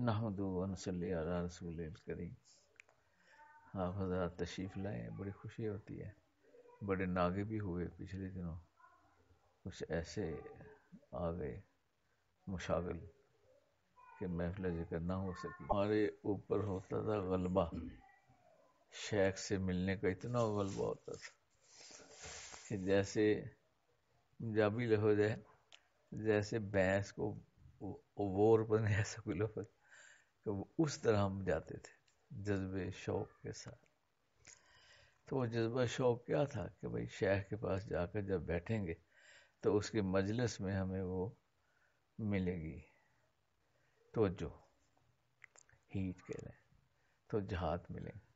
نحمدہ و نصلی علی رسول الکریم۔ آپ حضرات تشریف لائے ہیں، بڑی خوشی ہوتی ہے۔ بڑے ناگے بھی ہوئے پچھلے دنوں، کچھ ایسے آ گئے مشاغل کہ محفل ذکر نہ ہو سکی۔ ہمارے اوپر ہوتا تھا غلبہ، شیخ سے ملنے کا اتنا غلبہ ہوتا تھا کہ جیسے پنجابی لفظ ہے، جیسے بھینس کو وور بنے، ایسا کوئی لفظ کہ وہ اس طرح ہم جاتے تھے جذبے شوق کے ساتھ۔ تو وہ جذبہ شوق کیا تھا کہ بھئی شیخ کے پاس جا کر جب بیٹھیں گے تو اس کے مجلس میں ہمیں وہ ملے گی توجہ، ہیٹ کہہ رہے ہیں، توجہات ملیں گے۔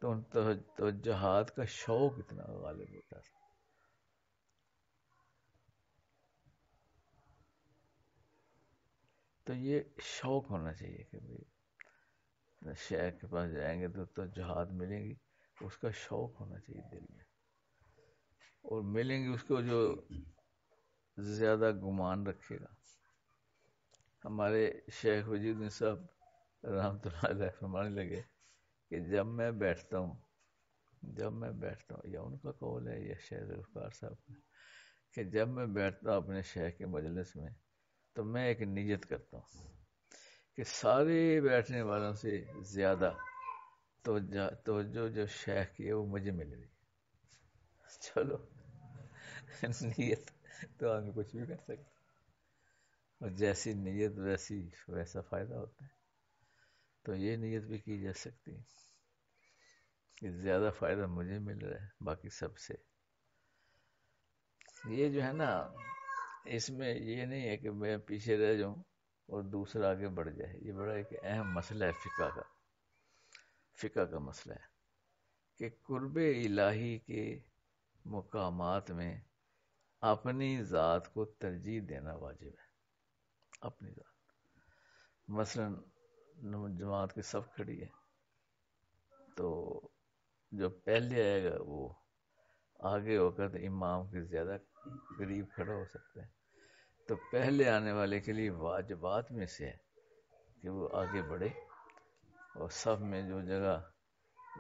تو ان توجہات کا شوق اتنا غالب ہوتا تھا۔ تو یہ شوق ہونا چاہیے کہ بھئی شیخ کے پاس جائیں گے تو توجہات ملیں گی، اس کا شوق ہونا چاہیے دل میں، اور ملیں گی اس کو جو زیادہ گمان رکھے گا۔ ہمارے شیخ وجود الدین صاحب رحمۃ اللہ علیہ فرمانے لگے کہ جب میں بیٹھتا ہوں، یا ان کا قول ہے یا شیخ ذوالفقار صاحب کا، کہ جب میں بیٹھتا ہوں اپنے شیخ کے مجلس میں تو میں ایک نیت کرتا ہوں کہ سارے بیٹھنے والوں سے زیادہ توجہ جو شیخ کی ہے وہ مجھے مل رہی ہے۔ چلو، نیت تو آدمی کچھ بھی کر سکتا، اور جیسی نیت ویسا فائدہ ہوتا ہے۔ تو یہ نیت بھی کی جا سکتی ہے کہ زیادہ فائدہ مجھے مل رہا ہے باقی سب سے۔ یہ جو ہے نا، اس میں یہ نہیں ہے کہ میں پیچھے رہ جاؤں اور دوسرا آگے بڑھ جائے۔ یہ بڑا ایک اہم مسئلہ ہے، فقہ کا مسئلہ ہے کہ قرب الہی کے مقامات میں اپنی ذات کو ترجیح دینا واجب ہے۔ اپنی ذات، مثلا جماعت کی صف کھڑی ہے تو جو پہلے آئے گا وہ آگے ہو کر امام کے زیادہ قریب کھڑا ہو سکتا ہے۔ تو پہلے آنے والے کے لیے واجبات میں سے ہے کہ وہ آگے بڑھے اور صف میں جو جگہ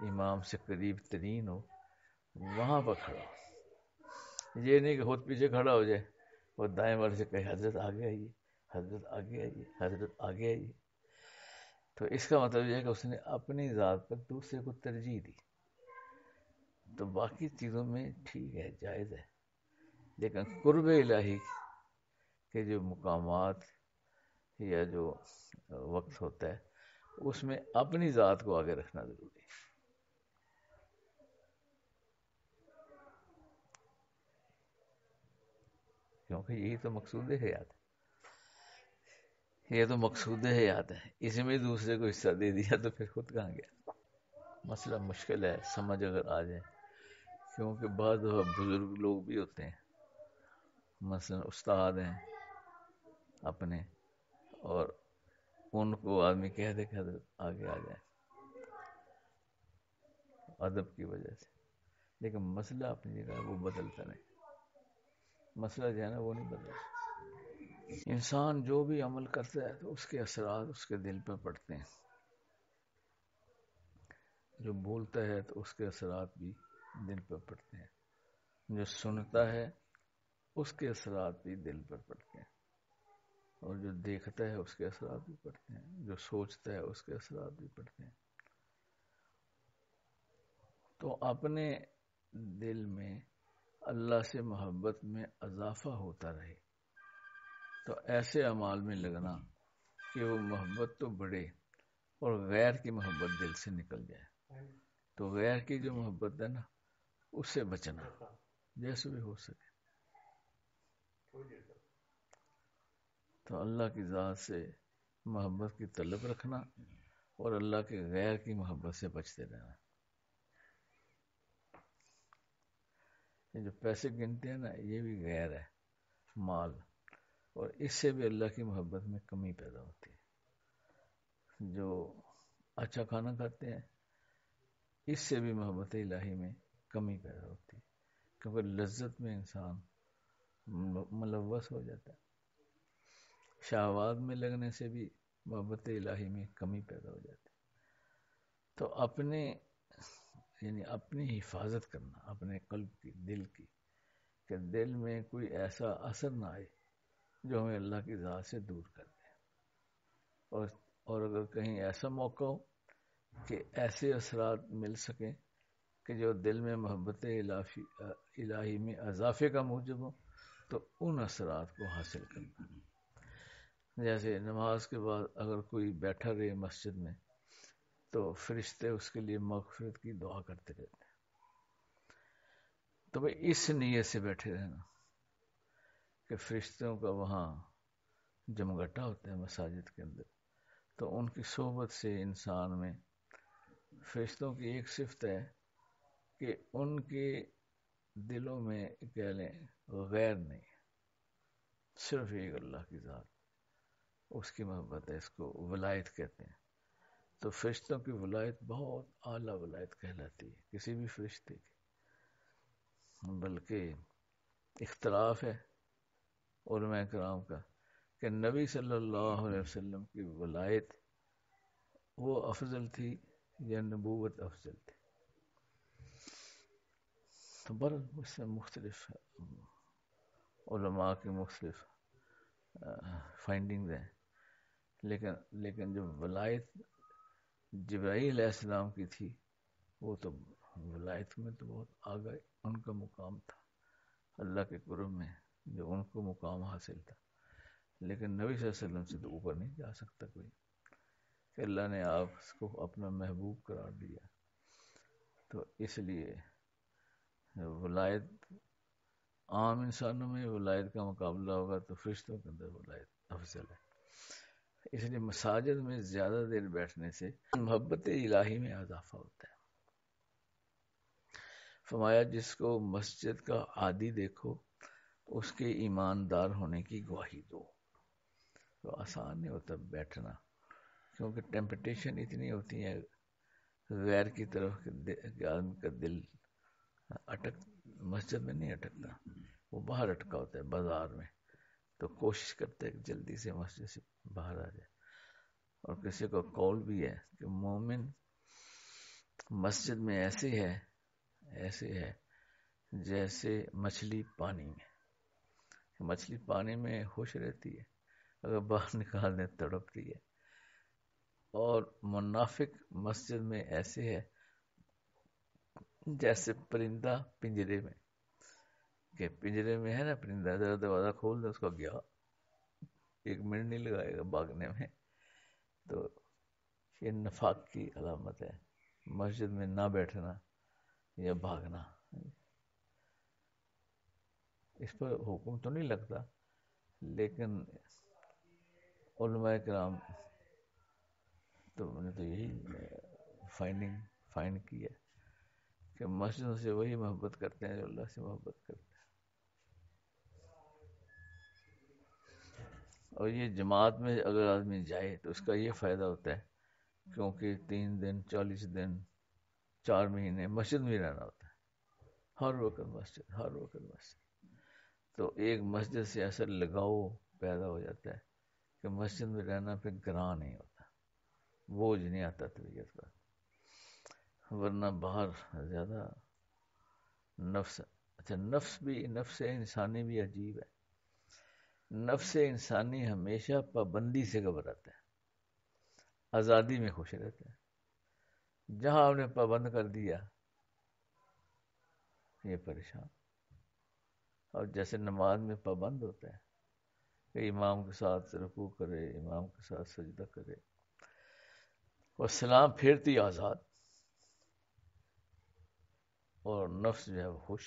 امام سے قریب ترین ہو وہاں پر کھڑا ہو۔ یہ نہیں کہ خود پیچھے کھڑا ہو جائے اور دائیں والے سے کہے حضرت آگے آئیے، حضرت آگے آئیے، حضرت آگے آئیے۔ تو اس کا مطلب یہ ہے کہ اس نے اپنی ذات پر دوسرے کو ترجیح دی۔ تو باقی چیزوں میں ٹھیک ہے، جائز ہے، لیکن قرب الہی کے جو مقامات یا جو وقت ہوتا ہے اس میں اپنی ذات کو آگے رکھنا ضروری ہے۔ کیونکہ یہی تو مقصود حیات ہے، یہ تو مقصود حیات ہے۔ اس میں دوسرے کو حصہ دے دیا تو پھر خود کہاں گیا۔ مسئلہ مشکل ہے، سمجھ اگر آ جائے، کیونکہ بعض بزرگ لوگ بھی ہوتے ہیں، مثلا استاد ہیں اپنے، اور ان کو آدمی کہہ دے کہ حضرت آگے آ جائیں ادب کی وجہ سے، لیکن مسئلہ اپنی جگہ وہ بدلتا نہیں، مسئلہ جو ہے نا وہ نہیں بدلتا۔ انسان جو بھی عمل کرتا ہے تو اس کے اثرات اس کے دل پر پڑتے ہیں، جو بولتا ہے تو اس کے اثرات بھی دل پر پڑتے ہیں، جو سنتا ہے اس کے اثرات بھی دل پر پڑتے ہیں، اور جو دیکھتا ہے اس کے اثرات بھی پڑتے ہیں، جو سوچتا ہے اس کے اثرات بھی پڑتے ہیں۔ تو اپنے دل میں اللہ سے محبت میں اضافہ ہوتا رہے تو ایسے اعمال میں لگنا کہ وہ محبت تو بڑھے اور غیر کی محبت دل سے نکل جائے۔ تو غیر کی جو محبت ہے نا اس سے بچنا جیسے بھی ہو سکے۔ تو اللہ کی ذات سے محبت کی طلب رکھنا اور اللہ کے غیر کی محبت سے بچتے رہنا۔ یہ جو پیسے گنتے ہیں نا یہ بھی غیر ہے، مال، اور اس سے بھی اللہ کی محبت میں کمی پیدا ہوتی ہے۔ جو اچھا کھانا کھاتے ہیں اس سے بھی محبت الہی میں کمی پیدا ہوتی ہے، کیونکہ لذت میں انسان ملوث ہو جاتا ہے۔ شہوات میں لگنے سے بھی محبت الہی میں کمی پیدا ہو جاتی. تو اپنے یعنی اپنی حفاظت کرنا اپنے قلب کی، دل کی، کہ دل میں کوئی ایسا اثر نہ آئے جو ہمیں اللہ کی ذات سے دور کر دے. اور اگر کہیں ایسا موقع ہو کہ ایسے اثرات مل سکیں کہ جو دل میں محبت الہی میں اضافے کا موجب ہو، تو ان اثرات کو حاصل کرنا. جیسے نماز کے بعد اگر کوئی بیٹھا رہے مسجد میں تو فرشتے اس کے لیے مغفرت کی دعا کرتے رہتے ہیں. تو بھئی اس نیت سے بیٹھے رہنا کہ فرشتوں کا وہاں جمگٹا ہوتا ہے مساجد کے اندر، تو ان کی صحبت سے انسان میں فرشتوں کی ایک صفت ہے کہ ان کے دلوں میں کہہ لیں غیر نہیں، صرف ایک اللہ کی ذات، اس کی محبت ہے. اس کو ولایت کہتے ہیں. تو فرشتوں کی ولایت بہت اعلیٰ ولایت کہلاتی ہے کسی بھی فرشتے کی. بلکہ اختلاف ہے علماء کرام کا کہ نبی صلی اللہ علیہ وسلم کی ولایت وہ افضل تھی یا نبوت افضل تھی. تو بر اس سے مختلف علماء کی مختلف فائنڈنگز ہیں. لیکن جو ولایت جبرائیل علیہ السلام کی تھی وہ تو ولایت میں تو بہت آگے ان کا مقام تھا اللہ کے قرب میں، جو ان کو مقام حاصل تھا. لیکن نبی صلی اللہ علیہ وسلم سے تو اوپر نہیں جا سکتا کوئی، کہ اللہ نے آپ کو اپنا محبوب قرار دیا. تو اس لیے ولایت عام انسانوں میں ولایت کا مقابلہ ہوگا تو فرشتوں کے اندر ولایت افضل ہے. اس لیے مساجد میں زیادہ دیر بیٹھنے سے محبت الہی میں اضافہ ہوتا ہے. فرمایا جس کو مسجد کا عادی دیکھو اس کے ایماندار ہونے کی گواہی دو. تو آسان نہیں ہوتا بیٹھنا، کیونکہ ٹیمپٹیشن اتنی ہوتی ہے غیر کی طرف کہ آدمی کا دل مسجد میں نہیں اٹکتا، وہ باہر اٹکا ہوتا ہے بازار میں. تو کوشش کرتے ہیں کہ جلدی سے مسجد سے باہر آ جائے. اور کسی کو قول بھی ہے کہ مومن مسجد میں ایسے ہے جیسے مچھلی پانی میں. مچھلی پانی میں خوش رہتی ہے، اگر باہر نکال دیں تڑپتی ہے. اور منافق مسجد میں ایسے ہے جیسے پرندہ پنجرے میں، کہ پنجرے میں ہے نا پرندہ، ذرا دروازہ کھول دے اس کو گیا، 1 منٹ نہیں لگائے گا بھاگنے میں. تو یہ نفاق کی علامت ہے، مسجد میں نہ بیٹھنا یا بھاگنا. اس پر حکم تو نہیں لگتا، لیکن علماء کرام تو میں نے تو یہی فائنڈ کی ہے کہ مسجدوں سے وہی محبت کرتے ہیں جو اللہ سے محبت کرتے ہیں. اور یہ جماعت میں اگر آدمی جائے تو اس کا یہ فائدہ ہوتا ہے کیونکہ 3 دن 40 دن 4 مہینے مسجد میں رہنا ہوتا ہے، ہر وقت مسجد. تو ایک مسجد سے اثر لگاؤ پیدا ہو جاتا ہے کہ مسجد میں رہنا پھر گراں نہیں ہوتا، بوجھ نہیں آتا طبیعت پر. ورنہ باہر زیادہ نفس انسانی بھی عجیب ہے. نفس انسانی ہمیشہ پابندی سے گھبراتا ہے، آزادی میں خوش رہتا ہے. جہاں آپ نے پابند کر دیا یہ پریشان. اور جیسے نماز میں پابند ہوتا ہے کہ امام کے ساتھ رکوع کرے، امام کے ساتھ سجدہ کرے، اور سلام پھیرتی آزاد، اور نفس جو ہے وہ خوش.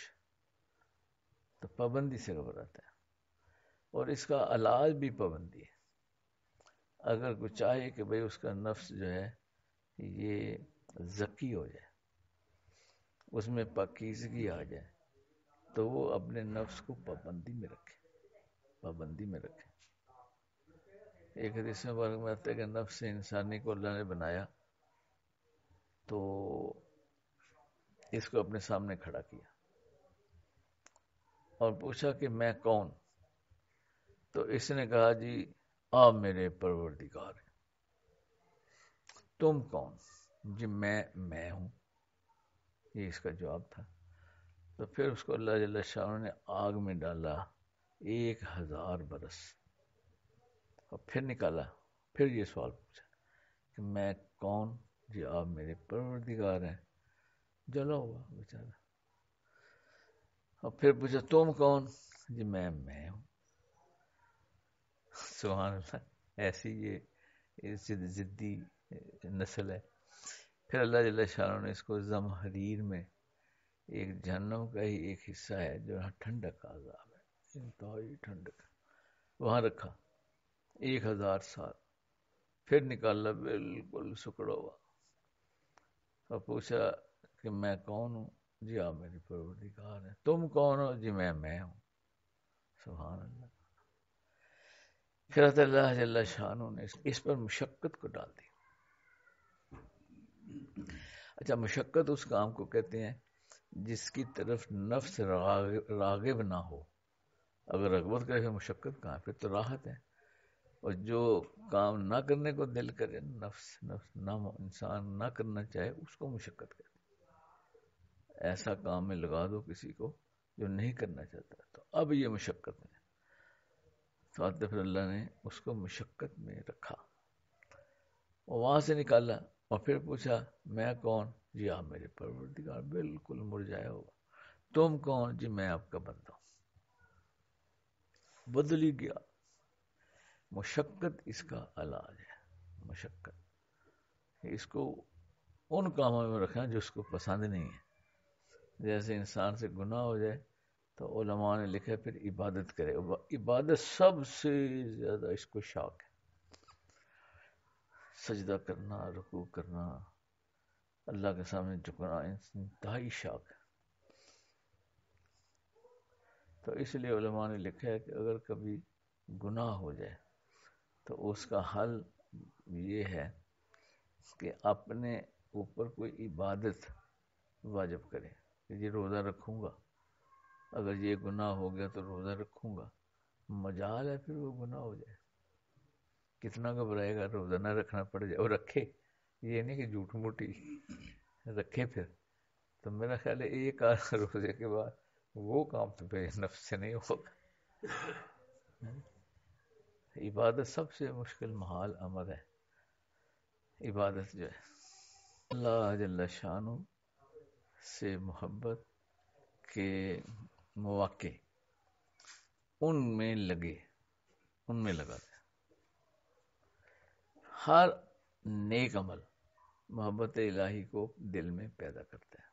تو پابندی سے گھبراتا ہے. اور اس کا علاج بھی پابندی ہے. اگر کوئی چاہے کہ بھئی اس کا نفس جو ہے یہ زکی ہو جائے، اس میں پاکیزگی آ جائے، تو وہ اپنے نفس کو پابندی میں رکھے. ایک حدیث میں بارک میں آتا ہے کہ نفس انسانی کو اللہ نے بنایا تو اس کو اپنے سامنے کھڑا کیا اور پوچھا کہ میں کون؟ تو اس نے کہا جی آپ میرے پروردگار ہیں. تم کون؟ جی میں ہوں، یہ اس کا جواب تھا۔ تو پھر اس کو اللہ جل شانہ نے آگ میں ڈالا 1000 برس، اور پھر نکالا، پھر یہ سوال پوچھا کہ میں کون؟ جی آپ میرے پروردگار ہیں، جلا ہوا بیچارہ۔ اور پھر پوچھا تم کون؟ جی میں ہوں۔ سبحان اللہ، ایسی یہ ضدی نسل ہے۔ پھر اللہ جل شانہ نے اس کو زمہریر میں ایک جہنم کا ہی ایک حصہ ہے جو ٹھنڈک کا عذاب ہے، انتہائی ٹھنڈک، وہاں رکھا 1000 سال، پھر نکالا بالکل سکڑا ہوا، اور پوچھا کہ میں کون ہوں؟ جی آپ میرے پروردگار ہیں۔ تم کون ہو؟ جی میں ہوں۔ سبحان اللہ۔ پھر اللہ جل شانہ نے اس پر مشقت کو ڈال دی۔ اچھا، مشقت اس کام کو کہتے ہیں جس کی طرف نفس راغب نہ ہو۔ اگر رغبت کرے پھر مشقت کہاں، پھر تو راحت ہے۔ اور جو کام نہ کرنے کو دل کرے، نفس نہ انسان نہ کرنا چاہے، اس کو مشقت کرے۔ ایسا کام میں لگا دو کسی کو جو نہیں کرنا چاہتا، تو اب یہ مشقت ہے۔ تو پھر اللہ نے اس کو مشقت میں رکھا، اور وہاں سے نکالا، اور پھر پوچھا میں کون؟ جی آپ میرے پروردگار، بالکل مرجھایا ہوا۔ تم کون؟ جی میں آپ کا بندہ ہوں۔ بدل ہی گیا۔ مشقت اس کا علاج ہے۔ مشقت اس کو ان کاموں میں رکھنا جو اس کو پسند نہیں ہے۔ جیسے انسان سے گناہ ہو جائے تو علماء نے لکھا پھر عبادت کرے، عبادت سب سے زیادہ اس کو شوق ہے، سجدہ کرنا، رکوع کرنا، اللہ کے سامنے جھکنا، انتہائی شوق ہے۔ تو اس لیے علماء نے لکھا ہے کہ اگر کبھی گناہ ہو جائے تو اس کا حل یہ ہے کہ اپنے اوپر کوئی عبادت واجب کرے، کہ یہ روزہ رکھوں گا، اگر یہ گناہ ہو گیا تو روزہ رکھوں گا، مجال ہے پھر وہ گناہ ہو جائے، کتنا گھبرائے گا، روزہ نہ رکھنا پڑ جائے، اور رکھے، یہ نہیں کہ جھوٹ موٹی رکھے پھر تو میرا خیال ہے ایک آدھ روزے کے بعد وہ کام تو بے نفس سے نہیں ہوگا۔ عبادت سب سے مشکل محال امر ہے، عبادت جو ہے۔ اللہ جل شانہ سے محبت کے مواقع ان میں لگا دیں۔ ہر نیک عمل محبت الہی کو دل میں پیدا کرتا ہے۔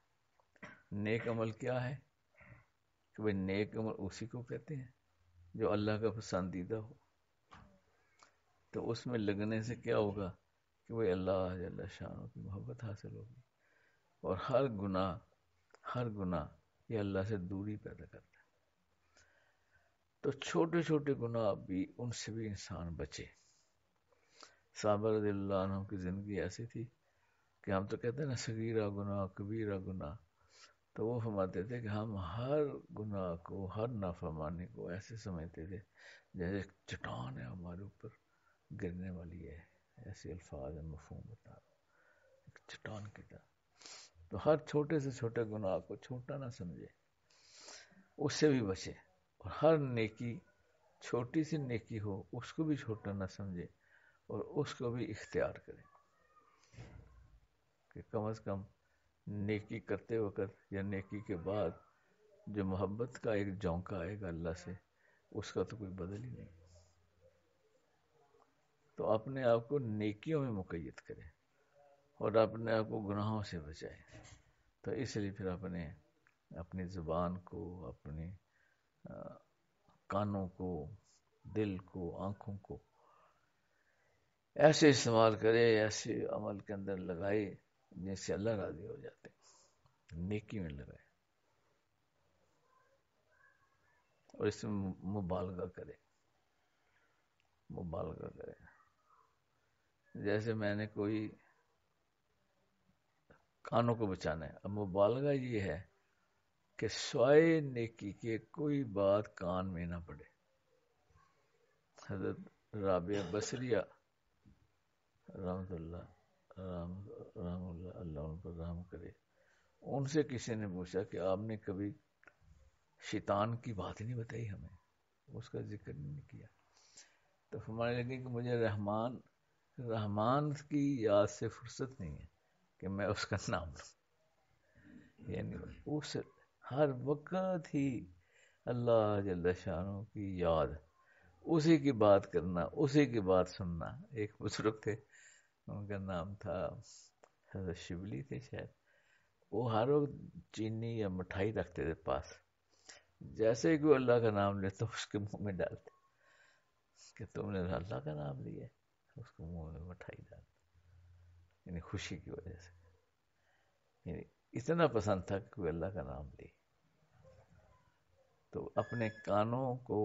نیک عمل کیا ہے؟ کہ بھئی نیک عمل اسی کو کہتے ہیں جو اللہ کا پسندیدہ ہو۔ تو اس میں لگنے سے کیا ہوگا کہ بھئی اللہ جل شانہ کی محبت حاصل ہوگی، اور ہر گناہ یہ اللہ سے دوری پیدا کرتا ہے۔ تو چھوٹے چھوٹے گناہ بھی، ان سے بھی انسان بچے۔ صحابہ رضی اللہ عنہ کی زندگی ایسی تھی کہ ہم تو کہتے ہیں نا صغیرہ گناہ کبیرہ گناہ، تو وہ فرماتے تھے کہ ہم ہر گناہ کو، ہر نافرمانی کو ایسے سمجھتے تھے جیسے چٹان ہے ہمارے اوپر گرنے والی ہے، ایسے الفاظ ہیں، مفہوم بتا رہا ہوں، چٹان کی طرح۔ تو ہر چھوٹے سے چھوٹے گناہ کو چھوٹا نہ سمجھے، اس سے بھی بچے، اور ہر نیکی، چھوٹی سی نیکی ہو اس کو بھی چھوٹا نہ سمجھے، اور اس کو بھی اختیار کرے کہ کم از کم نیکی کرتے وقت یا نیکی کے بعد جو محبت کا ایک جھونکا آئے گا اللہ سے، اس کا تو کوئی بدل ہی نہیں۔ تو اپنے آپ کو نیکیوں میں مقید کرے اور اپنے آپ کو گناہوں سے بچائے۔ تو اس لیے پھر اپنی زبان کو، اپنے کانوں کو، دل کو، آنکھوں کو ایسے استعمال کرے، ایسے عمل کے اندر لگائے جن سے اللہ راضی ہو جاتے ہیں، نیکی میں لگائے، اور اس میں مبالغہ کرے۔ جیسے میں نے کوئی کانوں کو بچانا ہے، اب مبالغہ یہ ہے کہ سوائے نیکی کے کوئی بات کان میں نہ پڑے۔ حضرت رابعہ بصریہ رحمۃ اللہ رحم رحم اللہ، اللہ ان پر رحم کرے، ان سے کسی نے پوچھا کہ آپ نے کبھی شیطان کی بات نہیں بتائی ہمیں، اس کا ذکر نہیں کیا. تو فرمانے لگے کہ مجھے رحمان کی یاد سے فرصت نہیں ہے کہ میں اس کا نام لوں. یعنی اس ہر وقت ہی اللہ جل شانہ کی یاد، اسی کی بات کرنا، اسی کی بات سننا. ایک بزرگ تھے، ان کا نام تھا حضرت شبلی تھے شاید، وہ ہر وقت چینی یا مٹھائی رکھتے تھے پاس، جیسے ہی کوئی اللہ کا نام لیتا اس کے منہ میں ڈالتے کہ تم نے اللہ کا نام لیا، اس کو منہ میں مٹھائی ڈال، یعنی خوشی کی وجہ سے. یعنی اتنا پسند تھا کہ کوئی اللہ کا نام لے. تو اپنے کانوں کو،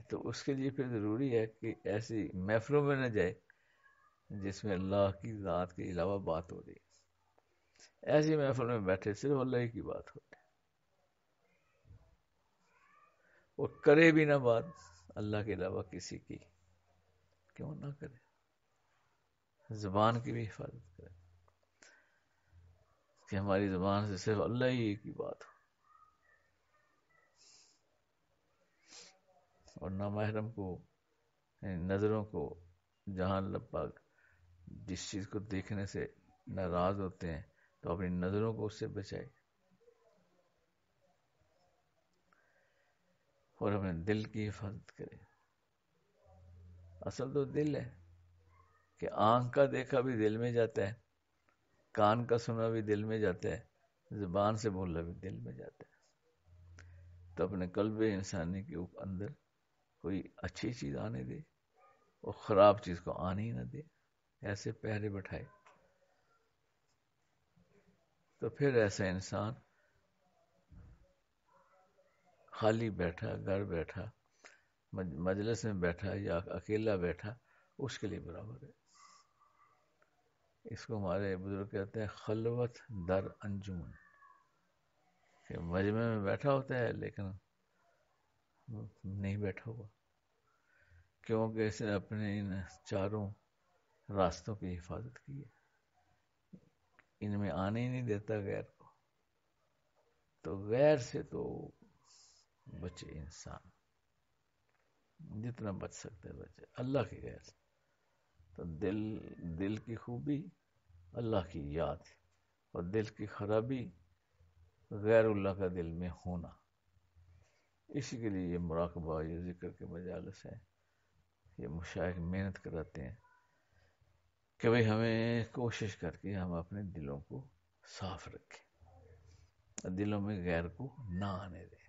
تو اس کے لیے پھر ضروری ہے کہ ایسی محفلوں میں نہ جائے جس میں اللہ کی ذات کے علاوہ بات ہو رہی. ایسی محفل میں بیٹھے صرف اللہ کی بات ہو رہی، اور کرے بھی نہ بات اللہ کے علاوہ کسی کی، کیوں نہ کرے. زبان کی بھی حفاظت کرے کہ ہماری زبان سے صرف اللہ ہی کی بات ہو، اور نامحرم کو، نظروں کو، جہاں اللہ پاک جس چیز کو دیکھنے سے ناراض ہوتے ہیں تو اپنی نظروں کو اس سے بچائے، اور اپنے دل کی حفاظت کرے. اصل تو دل ہے کہ آنکھ کا دیکھا بھی دل میں جاتا ہے، کان کا سنا بھی دل میں جاتا ہے، زبان سے بولنا بھی دل میں جاتا ہے. تو اپنے قلب انسانی کے اندر کوئی اچھی چیز آنے دے اور خراب چیز کو آنے ہی نہ دے، ایسے پہرے بٹھائے. تو پھر ایسا انسان خالی بیٹھا، گھر بیٹھا، مجلس میں بیٹھا یا اکیلا بیٹھا، اس کے لیے برابر ہے. اس کو ہمارے بزرگ کہتے ہیں خلوت در انجمن، کہ مجمع میں بیٹھا ہوتا ہے لیکن نہیں بیٹھا ہوا، کیونکہ اس نے اپنے ان چاروں راستوں کی حفاظت کی ہے، ان میں آنے ہی نہیں دیتا غیر کو. تو غیر سے تو بچے انسان، جتنا بچ سکتے بچے اللہ کے غیر سے. تو دل کی خوبی اللہ کی یاد، اور دل کی خرابی غیر اللہ کا دل میں ہونا. اسی کے لیے یہ مراقبہ، یہ ذکر کے مجالس ہیں، یہ مشائخ محنت کراتے ہیں کہ بھئی ہمیں کوشش کر کے ہم اپنے دلوں کو صاف رکھیں، دلوں میں غیر کو نہ آنے دیں.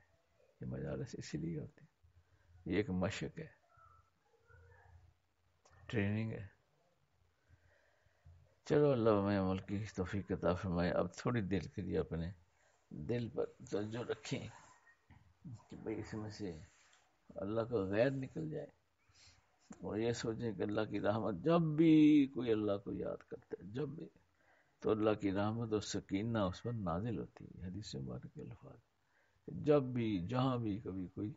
یہ مجالس اسی لیے ہوتے ہیں، یہ ایک مشق ہے، ٹریننگ ہے. چلو اللہ ہمیں عمل کی توفیق عطا فرمائے. اب تھوڑی دیر کے لیے اپنے دل پر توجہ رکھیں کہ بھئی اس میں سے اللہ کا غیر نکل جائے، اور یہ سوچیں کہ اللہ کی رحمت، جب بھی کوئی اللہ کو یاد کرتا ہے، جب بھی، تو اللہ کی رحمت اور سکینہ اس پر نازل ہوتی ہے. حدیث مبارک کے الفاظ، جب بھی، جہاں بھی کبھی کوئی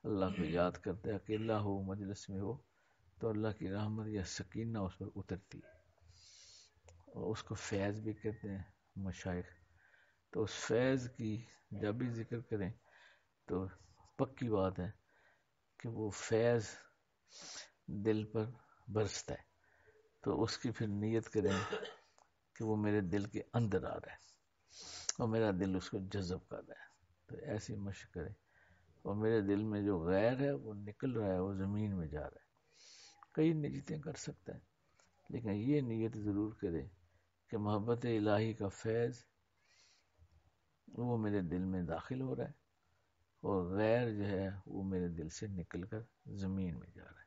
اللہ کو یاد کرتا ہے، اکیلا ہو، مجلس میں ہو، تو اللہ کی رحمت یا سکینہ اس پر اترتی ہے. اور اس کو فیض بھی کہتے ہیں مشائخ. تو اس فیض کی جب بھی ذکر کریں تو پکی بات ہے کہ وہ فیض دل پر برستا ہے، تو اس کی پھر نیت کریں کہ وہ میرے دل کے اندر آ رہا ہے اور میرا دل اس کو جذب کر رہا ہے. تو ایسی مشق کریں، اور میرے دل میں جو غیر ہے وہ نکل رہا ہے، وہ زمین میں جا رہا ہے. کئی نیتیں کر سکتا ہے، لیکن یہ نیت ضرور کرے کہ محبت الہی کا فیض وہ میرے دل میں داخل ہو رہا ہے، اور غیر جو ہے وہ میرے دل سے نکل کر زمین میں جا رہا ہے.